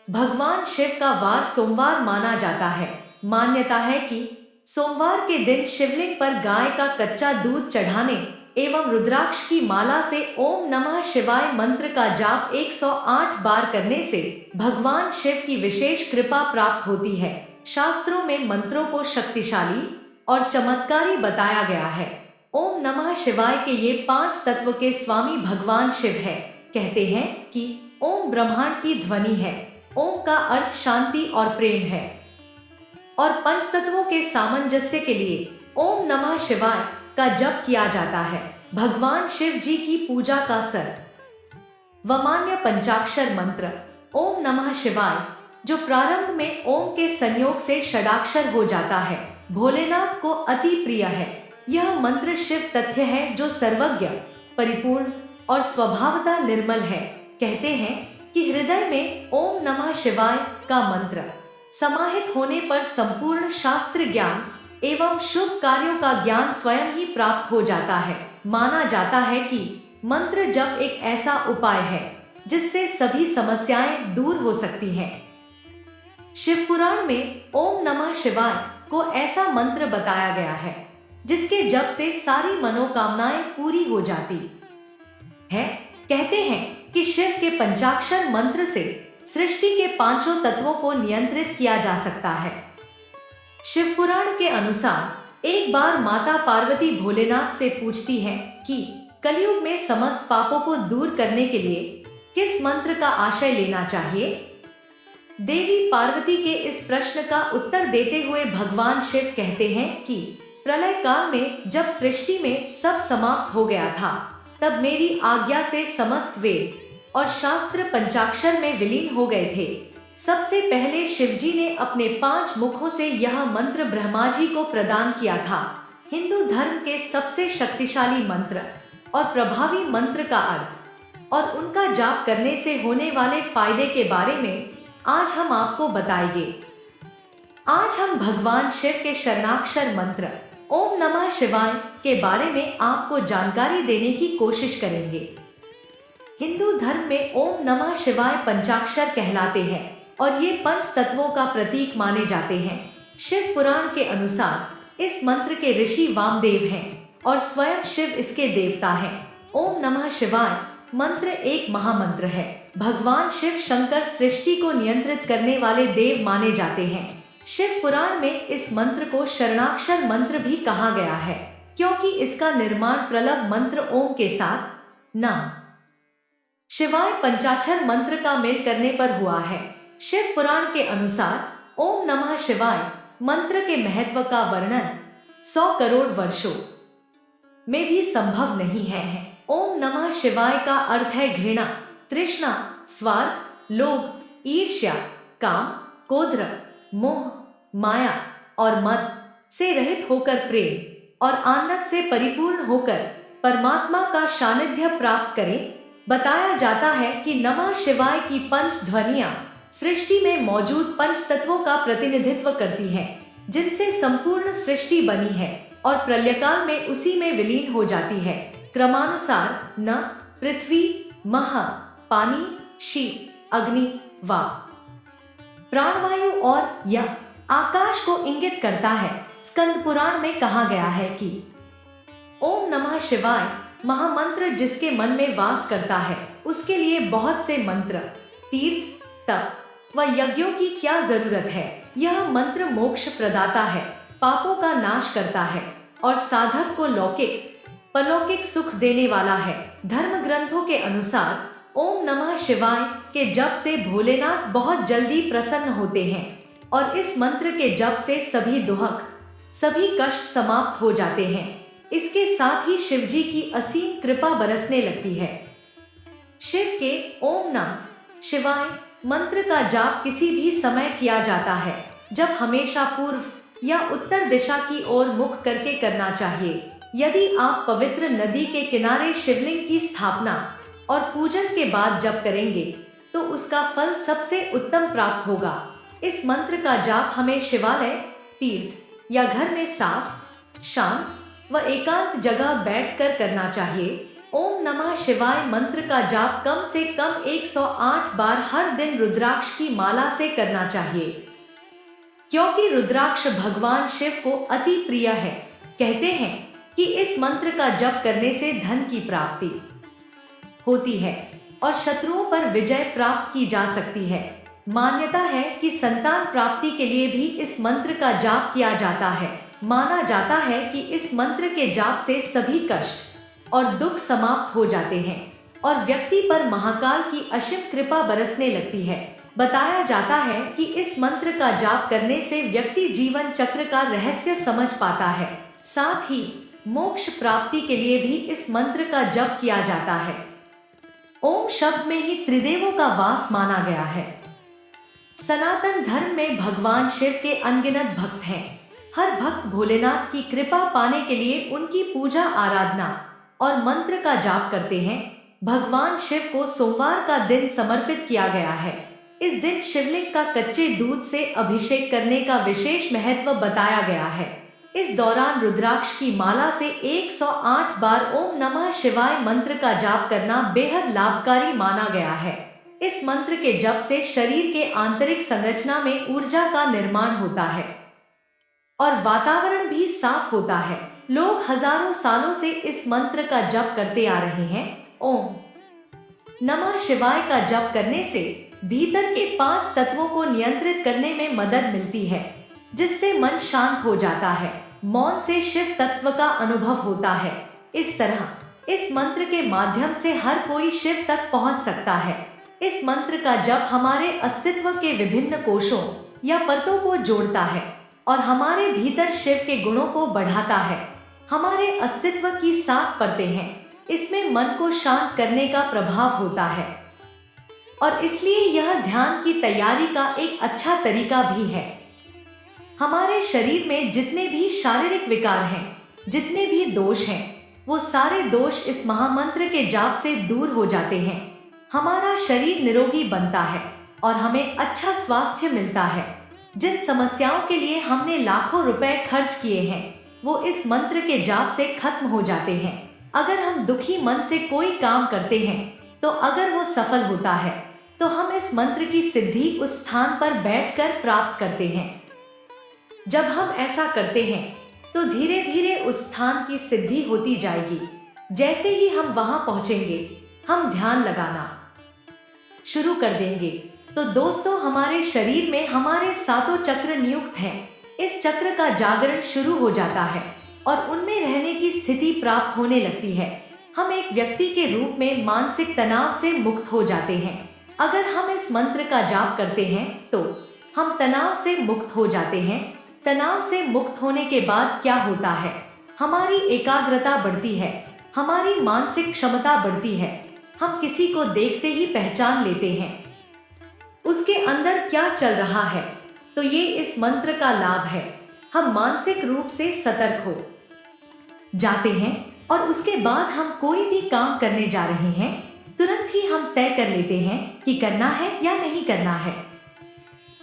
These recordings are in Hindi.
भगवान शिव का वार सोमवार माना जाता है। मान्यता है कि सोमवार के दिन शिवलिंग पर गाय का कच्चा दूध चढ़ाने एवं रुद्राक्ष की माला से ओम नमः शिवाय मंत्र का जाप 108 बार करने से भगवान शिव की विशेष कृपा प्राप्त होती है। शास्त्रों में मंत्रों को शक्तिशाली और चमत्कारी बताया गया है। ओम नमः शिवाय के ये 5 तत्व के स्वामी भगवान शिव है। कहते हैं कि ओम ब्रह्मांड की ध्वनि है। ओम का अर्थ शांति और प्रेम है और पंच तत्वों के सामंजस्य के लिए ओम नमः शिवाय का जप किया जाता है। भगवान शिव जी की पूजा का वमान्य पंचाक्षर मंत्र ओम नमः शिवाय, जो प्रारंभ में ओम के संयोग से षडाक्षर हो जाता है, भोलेनाथ को अति प्रिय है। यह मंत्र शिव तथ्य है जो सर्वज्ञ, परिपूर्ण और स्वभावतः निर्मल है। कहते हैं कि हृदय में ओम नमः शिवाय का मंत्र समाहित होने पर संपूर्ण शास्त्र ज्ञान एवं शुभ कार्यों का ज्ञान स्वयं ही प्राप्त हो जाता है। माना जाता है कि मंत्र जप एक ऐसा उपाय है जिससे सभी समस्याएं दूर हो सकती हैं। शिव पुराण में ओम नमः शिवाय को ऐसा मंत्र बताया गया है जिसके जप से सारी मनोकामनाएं पूरी हो जाती है। कहते हैं कि शिव के पंचाक्षर मंत्र से सृष्टि के 5 तत्वों को नियंत्रित किया जा सकता है। शिव पुराण के अनुसार एक बार माता पार्वती भोलेनाथ से पूछती हैं कि कलयुग में समस्त पापों को दूर करने के लिए किस मंत्र का आश्रय लेना चाहिए। देवी पार्वती के इस प्रश्न का उत्तर देते हुए भगवान शिव कहते हैं कि प्रलय काल में जब सृष्टि में सब समाप्त हो गया था, तब मेरी आज्ञा से समस्त वेद और शास्त्र पंचाक्षर में विलीन हो गए थे। सबसे पहले शिवजी ने अपने 5 मुखों से यह मंत्र ब्रह्मा जी को प्रदान किया था। हिंदू धर्म के सबसे शक्तिशाली मंत्र और प्रभावी मंत्र का अर्थ और उनका जाप करने से होने वाले फायदे के बारे में आज हम आपको बताएंगे। आज हम भगवान शिव के शरणाक्षर मंत्र ओम नमः शिवाय के बारे में आपको जानकारी देने की कोशिश करेंगे। हिंदू धर्म में ओम नमः शिवाय पंचाक्षर कहलाते हैं और ये 5 तत्वों का प्रतीक माने जाते हैं। शिव पुराण के अनुसार इस मंत्र के ऋषि वामदेव हैं और स्वयं शिव इसके देवता हैं। ओम नमः शिवाय मंत्र एक महामंत्र है। भगवान शिव शंकर सृष्टि को नियंत्रित करने वाले देव माने जाते हैं। शिव पुराण में इस मंत्र को शरणाक्षर मंत्र भी कहा गया है, क्योंकि इसका निर्माण प्रलव मंत्र ओम के साथ नमः शिवाय पंचाक्षर मंत्र का मेल करने पर हुआ है। शिव पुराण के अनुसार ओम नमः शिवाय मंत्र के महत्व का वर्णन 100 करोड़ वर्षों में भी संभव नहीं है। ओम नमः शिवाय का अर्थ है घृणा, तृष्णा, स्वार्थ, लोभ, ईर्ष्या, काम, क्रोध, मोह, माया और मद से रहित होकर प्रेम और आनंद से परिपूर्ण होकर परमात्मा का सानिध्य प्राप्त करें। बताया जाता है कि नमः शिवाय की 5 ध्वनियां सृष्टि में मौजूद 5 तत्वों का प्रतिनिधित्व करती हैं, जिनसे संपूर्ण सृष्टि बनी है और प्रलयकाल में उसी में विलीन हो जाती है। क्रमानुसार न, पृथ्वी, महा, पानी, शीत, अग्नि, वायु, प्राणवायु और यह आकाश को इंगित करता है। स्कंद पुराण में कहा गया है कि ओम नमः शिवाय महामंत्र जिसके मन में वास करता है, उसके लिए बहुत से मंत्र, तीर्थ, तप व यज्ञों की क्या जरूरत है। यह मंत्र मोक्ष प्रदाता है, पापों का नाश करता है और साधक को लौकिक परलौकिक सुख देने वाला है। धर्म ग्रंथों के अनुसार ओम नमः शिवाय के जप से भोलेनाथ बहुत जल्दी प्रसन्न होते हैं और इस मंत्र के जप से सभी दुख, सभी कष्ट समाप्त हो जाते हैं। इसके साथ ही शिवजी की असीम कृपा बरसने लगती है। शिव के ओम नमः शिवाय मंत्र का जाप किसी भी समय किया जाता है, जब हमेशा पूर्व या उत्तर दिशा की ओर मुख करके करना चाहिए। यदि आप पवित्र नदी के किनारे शिवलिंग की स्थापना और पूजन के बाद जप करेंगे तो उसका फल सबसे उत्तम प्राप्त होगा। इस मंत्र का जाप हमें शिवालय, तीर्थ या घर में साफ, शांत व एकांत जगह बैठकर करना चाहिए। ओम नमः शिवाय मंत्र का जाप कम से कम 108 बार हर दिन रुद्राक्ष की माला से करना चाहिए, क्योंकि रुद्राक्ष भगवान शिव को अति प्रिय है। कहते हैं कि इस मंत्र का जप करने से धन की प्राप्ति होती है और शत्रुओं पर विजय प्राप्त की जा सकती है। मान्यता है कि संतान प्राप्ति के लिए भी इस मंत्र का जाप किया जाता है। माना जाता है कि इस मंत्र के जाप से सभी कष्ट और दुख समाप्त हो जाते हैं और व्यक्ति पर महाकाल की असीम कृपा बरसने लगती है। बताया जाता है कि इस मंत्र का जाप करने से व्यक्ति जीवन चक्र का रहस्य समझ पाता है। साथ ही मोक्ष प्राप्ति के लिए भी इस मंत्र का जप किया जाता है। ओम शब्द में ही त्रिदेवों का वास माना गया है। सनातन धर्म में भगवान शिव के अनगिनत भक्त हैं। हर भक्त भोलेनाथ की कृपा पाने के लिए उनकी पूजा आराधना और मंत्र का जाप करते हैं। भगवान शिव को सोमवार का दिन समर्पित किया गया है। इस दिन शिवलिंग का कच्चे दूध से अभिषेक करने का विशेष महत्व बताया गया है। इस दौरान रुद्राक्ष की माला से 108 बार ओम नमः शिवाय मंत्र का जाप करना बेहद लाभकारी माना गया है। इस मंत्र के जप से शरीर के आंतरिक संरचना में ऊर्जा का निर्माण होता है और वातावरण भी साफ होता है। लोग हजारों सालों से इस मंत्र का जप करते आ रहे हैं। ओम नमः शिवाय का जप करने से भीतर के 5 तत्वों को नियंत्रित करने में मदद मिलती है, जिससे मन शांत हो जाता है। मौन से शिव तत्व का अनुभव होता है। इस तरह इस मंत्र के माध्यम से हर कोई शिव तक पहुंच सकता है। इस मंत्र का जप हमारे अस्तित्व के विभिन्न कोशों या परतों को जोड़ता है और हमारे भीतर शिव के गुणों को बढ़ाता है। हमारे अस्तित्व की 7 परतें हैं। इसमें मन को शांत करने का प्रभाव होता है और इसलिए यह ध्यान की तैयारी का एक अच्छा तरीका भी है। हमारे शरीर में जितने भी शारीरिक विकार हैं, जितने भी दोष हैं, वो सारे दोष इस महामंत्र के जाप से दूर हो जाते हैं। हमारा शरीर निरोगी बनता है और हमें अच्छा स्वास्थ्य मिलता है। जिन समस्याओं के लिए हमने लाखों रुपए खर्च किए हैं, वो इस मंत्र के जाप से खत्म हो जाते हैं। अगर हम दुखी मन से कोई काम करते हैं, तो अगर वो सफल होता है, तो हम इस मंत्र की सिद्धि उस स्थान पर बैठकर प्राप्त करते हैं। जब हम ऐसा करते हैं, तो धीरे धीरे उस स्थान की सिद्धि होती जाएगी। जैसे ही हम वहां पहुंचेंगे, हम ध्यान लगाना शुरू कर देंगे, तो दोस्तों हमारे शरीर में हमारे 7 चक्र नियुक्त हैं। इस चक्र का जागरण शुरू हो जाता है और उनमें रहने की स्थिति प्राप्त होने लगती है। हम एक व्यक्ति के रूप में मानसिक तनाव से मुक्त हो जाते हैं। अगर हम इस मंत्र का जाप करते हैं, तो हम तनाव से मुक्त हो जाते हैं। तनाव से मुक्त होने के बाद क्या होता है? हमारी एकाग्रता बढ़ती है, हमारी मानसिक क्षमता बढ़ती है। हम किसी को देखते ही पहचान लेते हैं उसके अंदर क्या चल रहा है। तो ये इस मंत्र का लाभ है। हम मानसिक रूप से सतर्क हो जाते हैं और उसके बाद हम कोई भी काम करने जा रहे हैं, तुरंत ही हम तय कर लेते हैं कि करना है या नहीं करना है।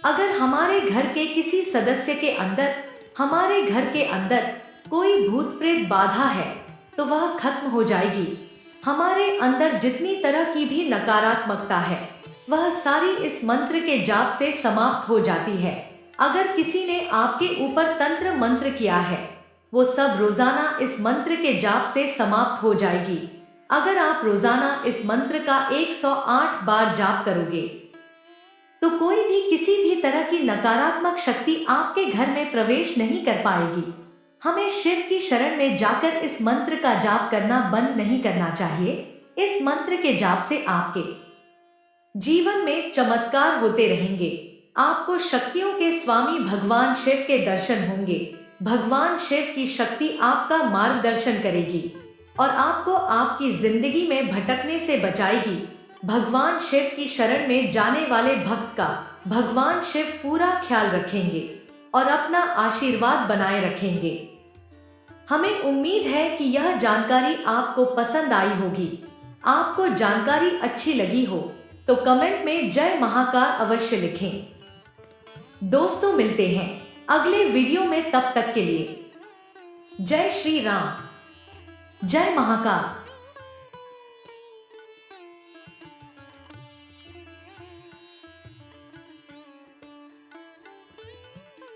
अगर हमारे घर के किसी सदस्य के अंदर, हमारे घर के अंदर कोई भूत प्रेत बाधा है, तो वह खत्म हो जाएगी। हमारे अंदर जितनी तरह की भी नकारात्मकता है, वह सारी इस मंत्र के जाप से समाप्त हो जाती है। अगर किसी ने आपके ऊपर तंत्र मंत्र किया है, वो सब रोजाना इस मंत्र के जाप से समाप्त हो जाएगी। अगर आप रोजाना इस मंत्र का 108 बार जाप करोगे, तो कोई भी किसी भी तरह की नकारात्मक शक्ति आपके घर में प्रवेश नहीं कर पाएगी। हमें शिव की शरण में जाकर इस मंत्र का जाप करना बंद नहीं करना चाहिए। इस मंत्र के जाप से आपके जीवन में चमत्कार होते रहेंगे। आपको शक्तियों के स्वामी भगवान शिव के दर्शन होंगे। भगवान शिव की शक्ति आपका मार्गदर्शन करेगी और आपको आपकी जिंदगी में भटकने से बचाएगी। भगवान शिव की शरण में जाने वाले भक्त का भगवान शिव पूरा ख्याल रखेंगे और अपना आशीर्वाद बनाए रखेंगे। हमें उम्मीद है कि यह जानकारी आपको पसंद आई होगी। आपको जानकारी अच्छी लगी हो तो कमेंट में जय महाकाल अवश्य लिखें। दोस्तों मिलते हैं अगले वीडियो में, तब तक के लिए जय श्री राम, जय महाकाल।